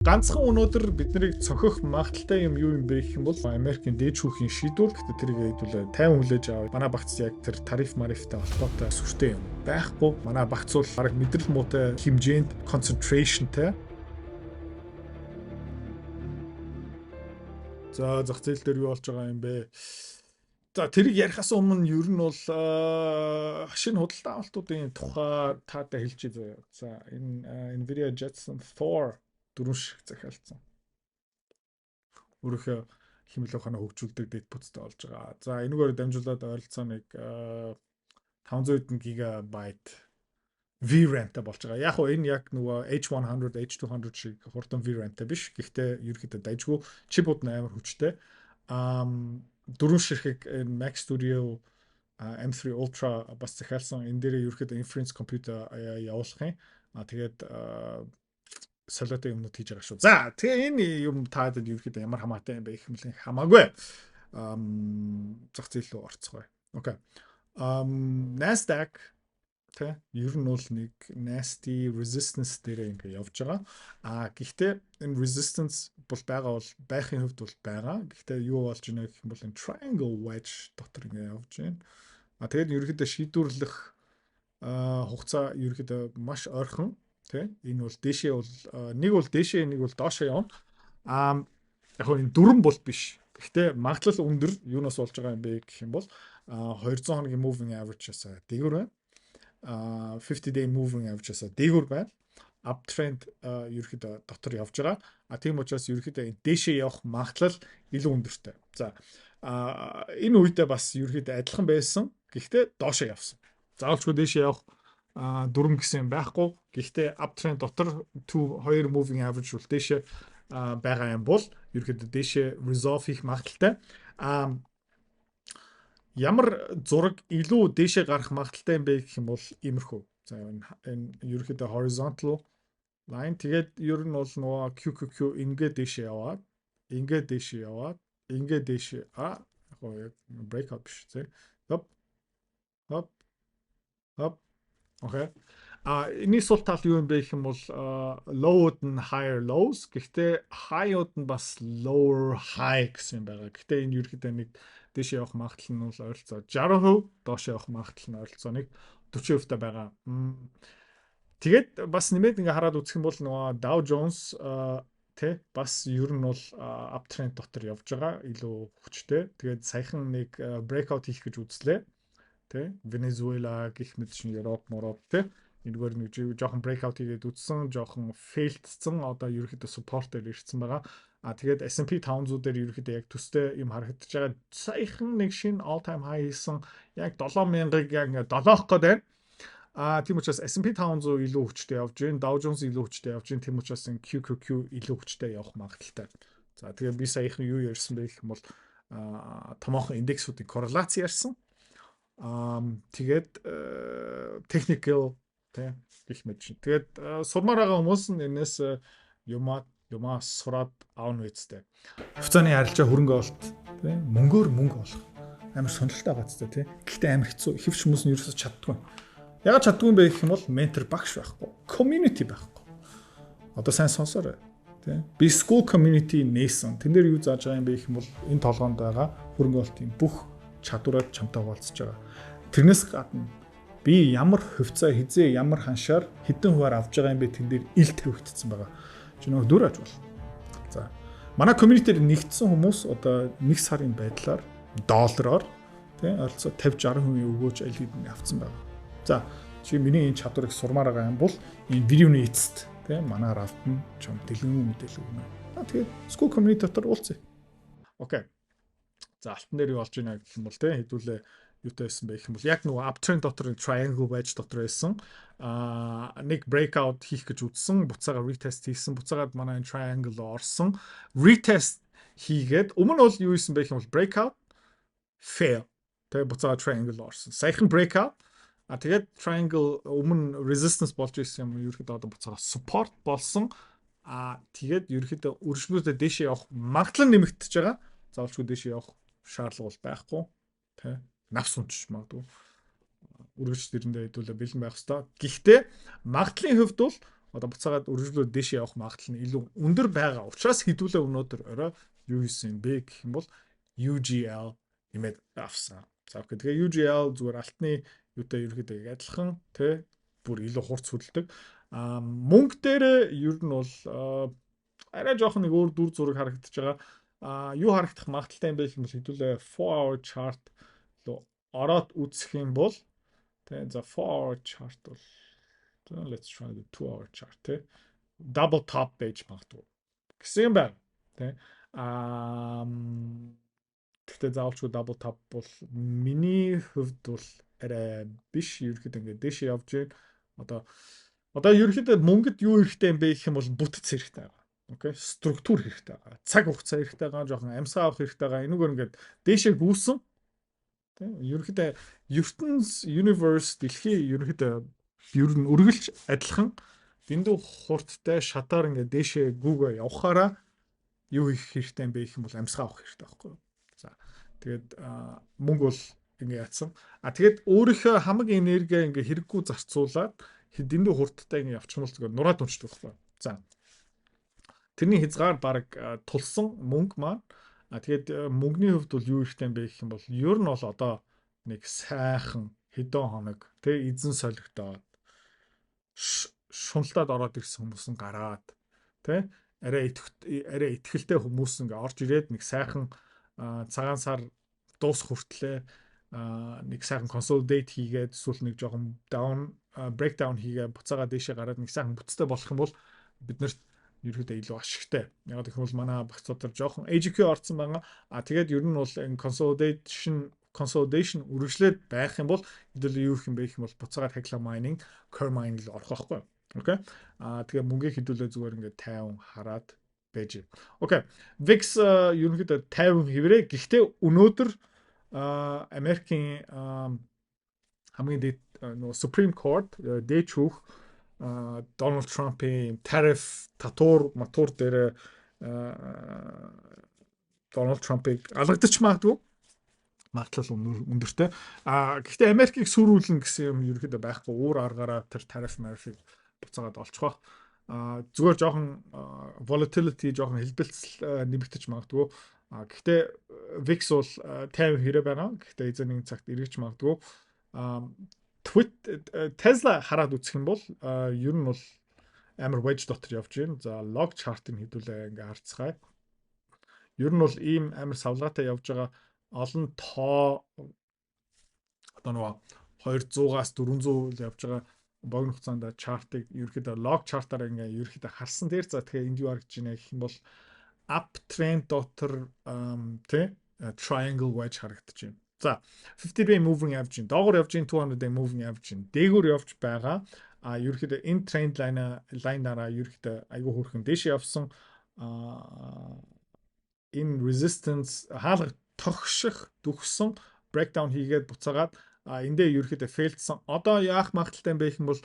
Ганцхан өнөөдөр биднийг цохих магадaltaй юм юу юм бэ гэх юм бол Америкийн дээд шүүхийн шийдвэр. Гэхдээ тэрийг хэдүүлээ 50 хүлээж аваад манай багц яг тэр тариф марифтай холбоотой сүртэй юм байхгүй. Манай багц бол бараг мэдрэл муутай хэмжээнд concentrationтэй. За зах зээл дээр юу болж байгаа юм бэ? За тэрийг ярихаас өмнө ер нь бол шинэ худалдаа авалтуудын тухай таатай хэлчихье заяа. За энэ Nvidia Jetson Thor 4 шиг захиалсан. Өөрөөхөө хэмэл ухаанаа хөгжүүлдэг дэд бүтцтэй болж байгаа. За энэгээр дамжуулаад ойролцоо нэг 500 гигабайт VRAM-тай болж байгаа. Яг нь яг нөгөө H100, H200 шиг хурдан VRAM-тай биш. Гэхдээ ерөөхдөө дайжгүй чипүүд нь амар хүчтэй. 4 ширхэг Mac Studio M3 Ultra бас захиалсан. Энэ дээр ерөөхдөө inference computer явуулах юм. Тэгээд солиотой юмнууд хийж байгаа шүү. За тэгээ энэ юм таадад ерөөхдөө ямар хамаатай юм бэ гэх юм хамаагүй. Зах зээл рүү орцгоё. Окей. Nasdaq тэ ер нь бол нэг nasty resistance дээр ингээ явж байгаа. Гэхдээ энэ resistance бол байгаа бол байхын хувьд бол байгаа. Гэхдээ юу болж байна гэх юм бол энэ triangle wedge дотор ингээ явж байна. Тэгээд ерөөхдөө шийдвэрлэх хугацаа ерөөхдөө маш ойрхон. Тэ энэ бол дээшээ бол нэг бол дээшээ нэг бол доошоо явна. Яг энэ дөрөн бол биш. Гэхдээ магадлал өндөр юунаас болж байгаа юм бэ гэх юм бол 200 хоногийн moving average-аас дээгүүр байна. 50 day moving average-аас дээгүүр байна. Uptrend ерөөхдөө дотор явж байгаа. Тийм учраас ерөөхдөө дээшээ явах магадлал илүү өндөртэй. За энэ үедээ бас ерөөхдөө адилхан байсан. Гэхдээ доошоо явсан. Заавалчгүй дээшээ явах дүрм гэсэн байхгүй. Гэхдээ uptrend дотор 2 moving average бол дээшээ байгаа юм бол ерөөхдөө дээшээ resolve хийх магадaltaй. Ямар зураг илүү дээшээ гарах магадaltaй юм бэ гэх юм бол иймэрхүү. За энэ ерөөхдөө horizontal line тэгээд ер нь бол нөгөө QQQ ингээд дээшээ яваад, ингээд дээшээ яваад, ингээд дээшээ яг breakout биш зэ. Хоп. Окей. Энэний сул тал юу юм бэ гэх юм бол low-уд нь higher lows, гэхдээ high-уд нь бас lower high гэсэн юм байгаа. Гэхдээ энэ ерөөхдөө нэг дээшээ явах магадлал нь бол ойролцоо 60%, доошоо явах магадлал нь ойролцоо нэг 40% та байгаа. Тэгээд бас нэмээд ингээ хараад үзэх юм бол нөгөө Dow Jones тэ бас ер нь бол uptrend дотор явж байгаа, илүү хүчтэй. Тэгээд саяхан нэг breakout хийх гэж үзлээ. Тэ Венесуэла гэх мэт чинь Европ тэ энэгээр нэг жоохон breakout хийгээд үтсэн, жоохон failдсан, одоо ерөөхдөө support дээр ирсэн байгаа. Тэгээд S&P 500 дээр ерөөхдөө яг төстэй юм харагдаж байгаа. Саяхан нэг шинэ all time high хийсэн, яг 7000-ыг яг ингээ долоох гээд байна. Тийм учраас S&P 500 илүү хүчтэй явж байна, Dow Jones илүү хүчтэй явж байна. Тийм учраас QQQ илүү хүчтэй явах магадaltaй. За тэгээд би саяхан юу ярьсан бэ гэх юм бол томоохон индексүүдийн корреляц ярьсан. Тэгээд technical тэ гэх мэт чинь. Тэгээд сурмаар байгаа хүмүүс нь энэс юмаа сураад аавн үсттэй. Хувьцааны арилжаа хөрөнгө олт тэ мөнгөөр мөнгө олох амар сонирхолтой байгаа ч тэ. Гэхдээ амар хэцүү. Хэвч хүмүүс нь ерөөсөж чаддгүй. Ягаад чаддгүй юм бэ гэх юм бол ментор багш байхгүй. Community байхгүй. Одоо сайн сонсоорой. Тэ. Би school community нээсэн. Тэн дээр юу зааж байгаа юм бэ гэх юм бол энэ толгоонд байгаа хөрөнгө олтын бүх чадвараар чамтай хуваалцаж байгаа. Тэрнээс гадна би ямар хувьцаа хизээ ямар ханшаар хэдэн хуваар авж байгаа юм бэ тэн дээр ил тавигдсан байгаа. Чи нөгөө дүр аж бол. За. Манай community-ээр нэгдсэн хүмүүс одоо 1 сарын байдлаар доллараар тий ойролцоо 50-60% өгөөж аль хэдийн авцсан байгаа. За. Чи миний энэ чадварыг сурмаар байгаа юм бол энэ видеоны эцэст тий манаар автна чам дэлгэн мэдээлэл өгнө. Тэгээд school community дотор уулзъя. Окей. За алтан дээр юу болж байна гэх юм бол тий хэдүүлээ юутай байсан бэ гэх юм бол яг нөгөө uptrend дотор triangle wedge дотор байсан. Нэг breakout хийх гэж үзсэн, буцаага retest хийсэн, буцаагаад манай triangle орсон. Retest хийгээд өмнө бол юу хийсэн бэ гэх юм бол breakout fail. Тэгээ буцаага triangle орсон. Саяхан breakout тэгээд triangle өмнө resistance болж ирсэн юм ерөөхдөө одоо буцаага support болсон. Тэгээд ерөөхдөө өршмөөдөө дээшээ явах магадлал нэмэгдэж байгаа. Заавалчгүй дээшээ явах шаардлага бол байхгүй. Тэ навс унчиж магадгүй. Үргэлж тэрэндээ хэдүүлээ бэлэн байх хэрэгтэй. Гэхдээ магадлалын хувьд бол одоо буцаагаад үргэлжлүүлээд дэшээ явах магадлал нь илүү өндөр байгаа учраас хэдүүлээ өнөөдөр орой юу хийсэн бэ гэх юм бол UGL нэмээд авсан. За окей. Тэгээ UGL зүгээр алтны юутай ерөөхдөө адилхан тий бүр илүү хурц хөдөлдөг. Мөнгө дээр ер нь бол арай жоохон нэг өөр дүр зураг харагдаж байгаа. Юу харагдах магадaltaй юм бэ гэх юм бол хэдүүлээ 4-hour chart руу ороод үзэх юм бол тий за 4-hour chart бол let's try the 2-hour chart тий double top page магадгүй гэсэн юм байна тий гэхдээ заавалчгүй double top бол миний хувьд бол арай биш ерөөхдөө ингээд дэше явж байна. Одоо ерөөхдөө мөнгөд юу хэрэгтэй юм бэ гэх юм бол бүтэц хэрэгтэй байгаа. Окей, структур хэрэгтэй байгаа. Цаг хугацаа хэрэгтэй байгаа, жоохон амьсгаа авах хэрэгтэй байгаа. Энэгээр ингээд дэше гүйсэн тийм ерөөхдөө ертөнц universe дэлхий ерөөхдөө ер нь үргэлж адилхан дэндүү хурдтай шатаар ингээд дэше гүүгээ явахаараа юу хийх хэрэгтэй юм бэ гэх юм бол амьсгаа авах хэрэгтэй байхгүй юу. За тэгээд мөнгө бол ингээ яатсан. Тэгээд өөрийнхөө хамаг энерги ингээ хэрэггүй зарцуулаад дэндүү хурдтай ингээ явчихмал зүгээр нураад унцдаг байхгүй. За тэрний хязгаар баг тулсан мөнгө маань тэгээд мөнгөний хувьд бол юу ихтэй юм бэ гэх юм бол ер нь бол одоо нэг сайхан хэдэн хоног тэг эзэн солигдоод шуналтад ороод ирсэн хүмүүс нь гараад тэг арай ихтэй хүмүүс ингээ орж ирээд нэг сайхан цагаан сар дуус хүртлээ нэг сайхан consolidate хийгээд эсвэл нэг жоохон breakdown хийгээд буцаага дэшээ гараад нэг сайхан бүтцтэй болох юм бол биднэрт ерөөдөө илүү ашигтай. Яг гэх юм бол манай багц дотор жоохон AGQ орсон байгаа. Тэгээд ер нь бол энэ consolidation үргэлжлээд байх юм бол хэдүүлээ юу их юм бэ гэх юм бол буцаагаад Hecla mining, Core mining л орох байхгүй. Окей. Тэгээ мөнгө хэдүүлээ зүгээр ингээд 50 хараад байж. Окей. VIX ерөнхийдөө 50 хэврээ. Гэхдээ өнөөдөр Америкийн хамгийн дээд нөгөө Supreme Court дээд шүүх Donald Trump-ийн тариф матур дээр Donald Trump-ыг алгадчих магадлал өндөртэй. Гэхдээ Америкийг сүрүүлнэ гэсэн юм ерөөхдөө байхгүй. Өөр аргаараа тэр тариф буцаагаад олчих бах. Зүгээр жоохон volatility жоохон хэлбэлцэл нэмэгдэж магадгүй. Гэхдээ VIX бол 50 хэрэг байна. Гэхдээ эзэн нэг цагт эргэж магадгүй. Tesla хараад үзэх юм бол ер нь бол амар wedge дотор явж байна. За log chart-ыг хэдүүлээ ингээ харцгаая. Ер нь бол ийм амар савлгаатай явж байгаа олон тоо одоо нөгөө 200-аас 400 явж байгаа богино хугацаанд chart-ыг ерөөхдөө log chart-аар ингээ ерөөхдөө харсан дээр за тэгэхээр энд юу харагдаж байна гэх юм бол uptrend дотор triangle wedge харагдаж байна. За 50-day moving average доогоор явж байна 200-day moving average дээгүүр явж байгаа. Ерөөхдөө энэ trend line-аараа ерөөхдөө айгүй хөрхэн дээш явсан. Энэ resistance хаалга тогших дүгсэн breakdown хийгээд буцаагаад эндээ ерөөхдөө failдсан. Одоо яах магадaltaй юм бэ гэх юм бол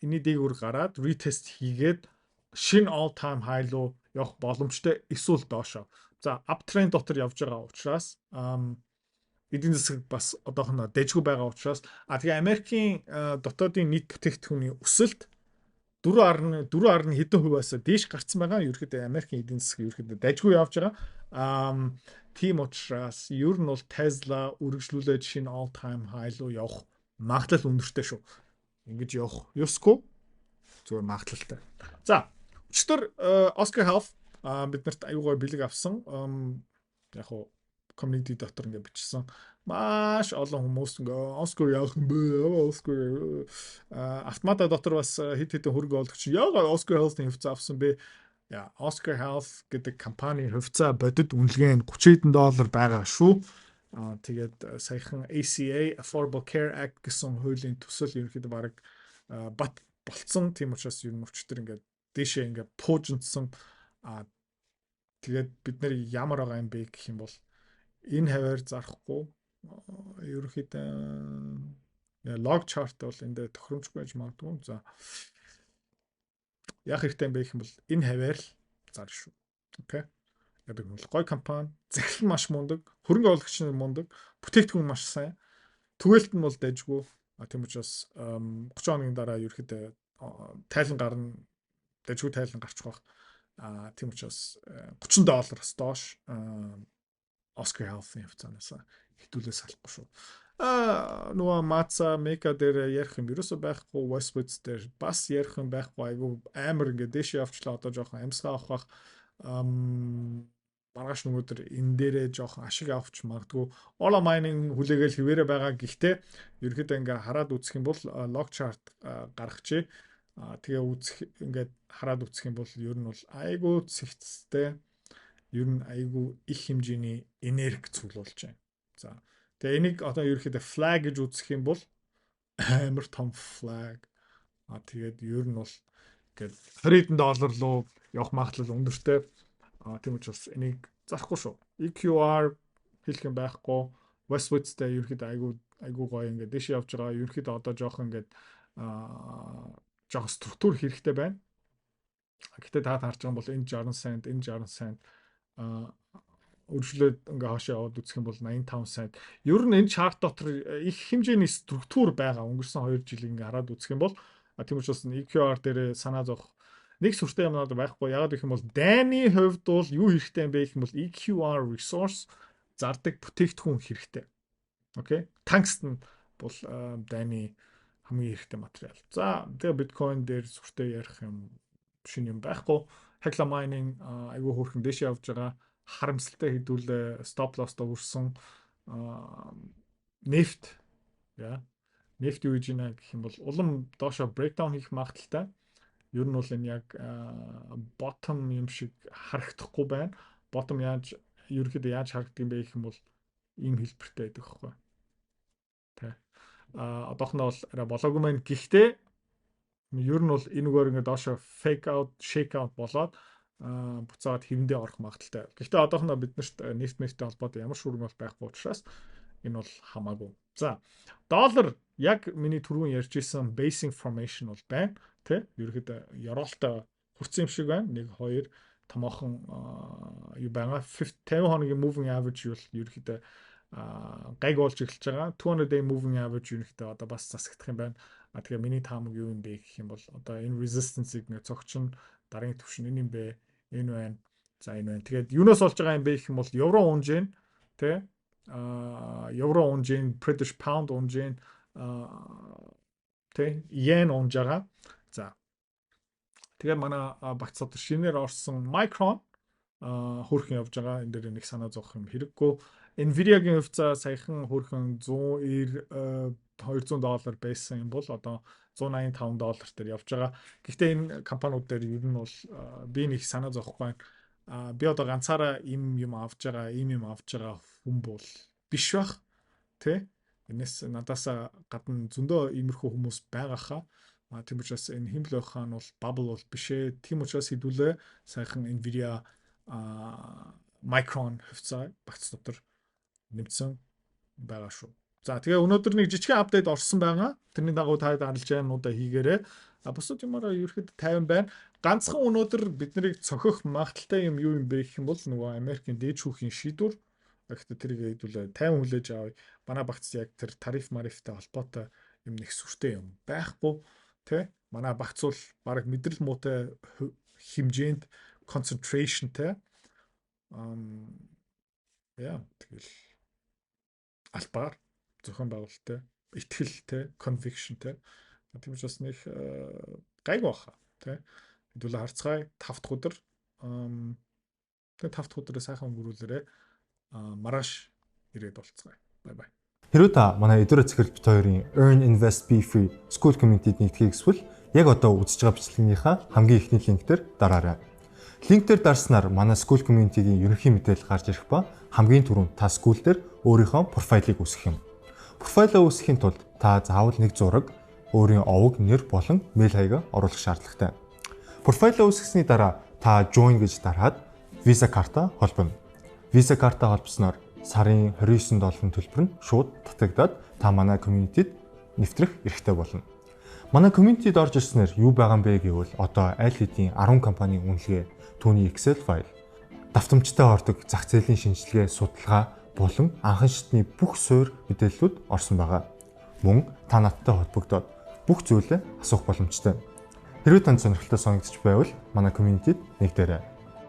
энэний дээгүүр гараад retest хийгээд шинэ all time high руу явах боломжтой эсвэл доошоо. За uptrend дотор явж байгаа учраас эдийн засаг бас одоохондоо дэжгүй байгаа учраас тэгээ Америкийн дотоодын нийт бүтээгдэхүүний өсөлт 4.1 хэдэн хувиас дээш гарсан байгаа. Ерөөхдөө Америкийн эдийн засаг ерөөхдөө дэжгүй явж байгаа. Тийм учраас ер нь бол Tesla үргэлжлүүлээд шинэ all time high руу явах магадлал өндөртэй шүү. Ингэж явах ёсгүй зүгээр магадлалтай. За өчтөр Oscar Health биднэрт аюугаар бэлэг авсан. Яг уу community дотор ингэ бичсэн. Маш олон хүмүүс ингээ Oscar явах юм бэ? Oscar автомата дотор бас хэд хэдэн хөрөнгө оологч яагаад Oscar Health-ийн хувьцаа авсан бэ? Oscar Health гэдэг компани хувьцаа бодит үнэлгээ нь $30 байгаа шүү. Тэгээд саяхан ACA Affordable Care Act гэсэн хуулийн төсөл ерөнхийдөө баг бат болцсон. Тийм учраас ер нь өчтөр ингээд дэшээ ингээд пуужинсан. Тэгээд бид нар ямар байгаа юм бэ гэх юм бол энэ хаваар зарахгүй ерөнхийдөө log chart бол эндээ тохиромжгүй байж магадгүй. За яах хэрэгтэй юм бэ гэх юм бол энэ хаваар л зарна шүү. Окей. Яг л гой компани, захирал маш мундаг, хөрөнгө оруулагч нар мундаг, бүтээгдэхүүн маш сайн. Түгээлт нь бол дэжгүй. Тийм учраас 30 хоногийн дараа ерөөхдөө тайлан гарна, дэжгүй тайлан гарч байх. Тийм учраас $30 доош Oscar Health-ийн хувьцаанаас хитүүлээ салахгүй шүү. Нөгөө Matza Meka дээр ярих юм ерөөсөө байхгүй, Westwoods дээр бас ярих юм байхгүй. Айгу амар ингээд дэшээ явчлаа одоо жоохон амьсгаа авах. Маргааш нөгөөдөр энэ дээрээ жоохон ашиг авч магадгүй Ola Mining хүлээгээл хിവэрэ байгаа. Гэхдээ ерөөхдөө ингээ хараад үзэх юм бол log chart гаргачих. Тэгээ үзэх ингээд хараад үзэх юм бол ер нь бол айгу цэгцтэй, ер нь айгу их хэмжээний энерги цуглуулж байна. За тэгээ энийг одоо ерөөхдөө flag гэж үзэх юм бол амар том flag. Тэгээд ер нь бол ингээд $20 руу явах магадлал өндөртэй. Тийм учраас энийг зарахгүй шүү. EQR хэлэх юм байхгүй. Westwoods-тэй ерөөхдөө айгу гоё ингээд дэш явж байгаа. Ерөөхдөө одоо жоохон ингээд жоохон структур хэрэгтэй байна. Гэхдээ та харж байгаа бол энэ 60 цент, энэ 60 цент өргөжлөөд ингээ хаашаа яваад үзэх юм бол 85 цент. Ер нь энэ чарт дотор их хэмжээний структур байгаа. Өнгөрсөн 2 жилийг ингээ хараад үзэх юм бол тийм учраас EQR дээр санаа зовох нэг сүртэй юмнууд байхгүй. Ягаад гэх юм бол дайны хувьд бол юу хэрэгтэй юм бэ гэх юм бол EQR resource зардаг бүтээгдэхүүн хэрэгтэй. Окей. Tungsten бол дайны хамгийн хэрэгтэй материал. За тэгээ биткойн дээр сүртэй ярих юм шинэ юм байхгүй. Hecla mining айгүй хөөрхөн дэш явж байгаа. Харамсалтай хэдүүлээ stop loss-то өрсөн. Нефт нефт юу гэж байна гэх юм бол улам доошо breakdown хийх магадaltaй. Ер нь бол энэ яг bottom юм шиг харагдахгүй байна. Bottom ерөөхдөө яаж харагддаг юм бэ гэх юм бол ийм хэлбэртэй байдаг байхгүй. Тэ. Одоохондоо бол арай болоогүй маань. Гэхдээ ер нь бол энэгээр ингээд доошо fake out, shake out болоод буцаад хэвэндээ орох магадaltaй. Гэхдээ одоохондоо биднэрт нефттэй холбоотой ямар шүүрэг бол байхгүй учраас энэ бол хамаагүй. За, доллар яг миний түрүүн ярьж исэн basing formation бол байна. Тэ? Ерөөхдөө ёроолтой хурцсан юм шиг байна. 1 2 томоохон юу байгаа. 50 хоногийн moving average бол ерөөхдөө гайг болж эхэлж байгаа. 200 day moving average ерөөхдөө одоо бас засагдах юм байна. Тэгэхээр миний таамаг юу юм бэ гэх юм бол одоо энэ resistance-ийг ингээ цогчин дараагийн түвшин энэ юм бэ? Энэ байна. За энэ байна. Тэгээд юунаас болж байгаа юм бэ гэх юм бол евро унж гин, тэ? Евро унж гин, British pound унж гин, тэ? Yen унж байгаа. За. Тэгээд манай багц дотор шинээр орсон Micron хөрхөн явж байгаа. Энэ дээр нэг санаа зовох юм хэрэггүй. Nvidia-гийн хувьцаа саяхан хөрхөн $200 байсан юм бол одоо $185 дээр явж байгаа. Гэхдээ энэ компаниуд дээр ер нь бол би нэг санаа зовхгүй байна. Би одоо ганцаараа юм авж байгаа, юм авж байгаа хүн бол биш бах. Тэ? Энэс надаас гадна зөндөө иймэрхүү хүмүүс байгаа хаа. Тийм учраас энэ химлэх хаан бол bubble бол биш ээ. Тийм учраас хэдүүлээ саяхан Nvidia Micron хувьцаа багц дотор нэмсэн байгаа шүү. За тэгээ өнөөдөр нэг жижигхэн апдейт орсон байгаа. Тэрний дагуу та даналж байгаануудаа хийгээрэй. Бусад юмараа ерөөхдөө 50 байна. Ганцхан өнөөдөр биднийг цохих магадaltaй юм юу юм бэ гэх юм бол нөгөө Америкийн дээд шүүхийн шийдвэр. Гэхдээ тэрийг хэдүүлээ 50 хүлээж авъя. Манай багц яг тэр тариф марифтай холбоотой юм нэг сүртэй юм байхгүй. Тэ? Манай багц бол баг мэдрэл муутай хэмжээнд concentrationтэй тэгэл албаар зохион байгуулалттай, итгэлтэй, convictionтэй. Тийм учраас нэг гайг баха, тэ. Хэдүүлээ харцгаая 5 дахь өдөр. Тэгээ 5 дахь өдрөө сайхан өнгөрүүлээрэй. Маргааш ирээд болцгаая. Бай бай. Хэрвээ та манай эдгээр цэцэрлэг бит хоёрын Earn Invest Be Free School Community-д нэгдэхийг эсвэл яг одоо үзэж байгаа бичлэгийнхаа хамгийн ихний линктээр дараарай. Линктээр дарснаар манай School Community-гийн ерөнхий мэдээлэл гарч ирэх ба хамгийн түрүүнд та school дээр өөрийнхөө профайлыг үүсгэх юм. Профайлаа үүсгэхийн тулд та заавал нэг зураг, өөрийн овог, нэр болон мэйл хаягаа оруулах шаардлагатай. Профайлаа үүсгэсний дараа та join гэж дараад Visa карта холбоно. Visa карта холбосноор сарын $29 төлбөр нь шууд татагдаад та манай community-д нэвтрэх эрхтэй болно. Манай community-д орж ирснээр юу байгаа юм бэ гэвэл одоо аль хэдийн 10 компанийн үнэлгээ, түүний Excel файл, давтамжтай ордог зах зээлийн шинжилгээ, судалгаа болон анхан шатны бүх суурь мэдээллүүд орсон байгаа. Мөн та надтай холбогдоод бүх зүйлээ асуух боломжтой. Хэрвээ танд сонирхолтой санагдчих байвал манай community-д нэгдээрэй.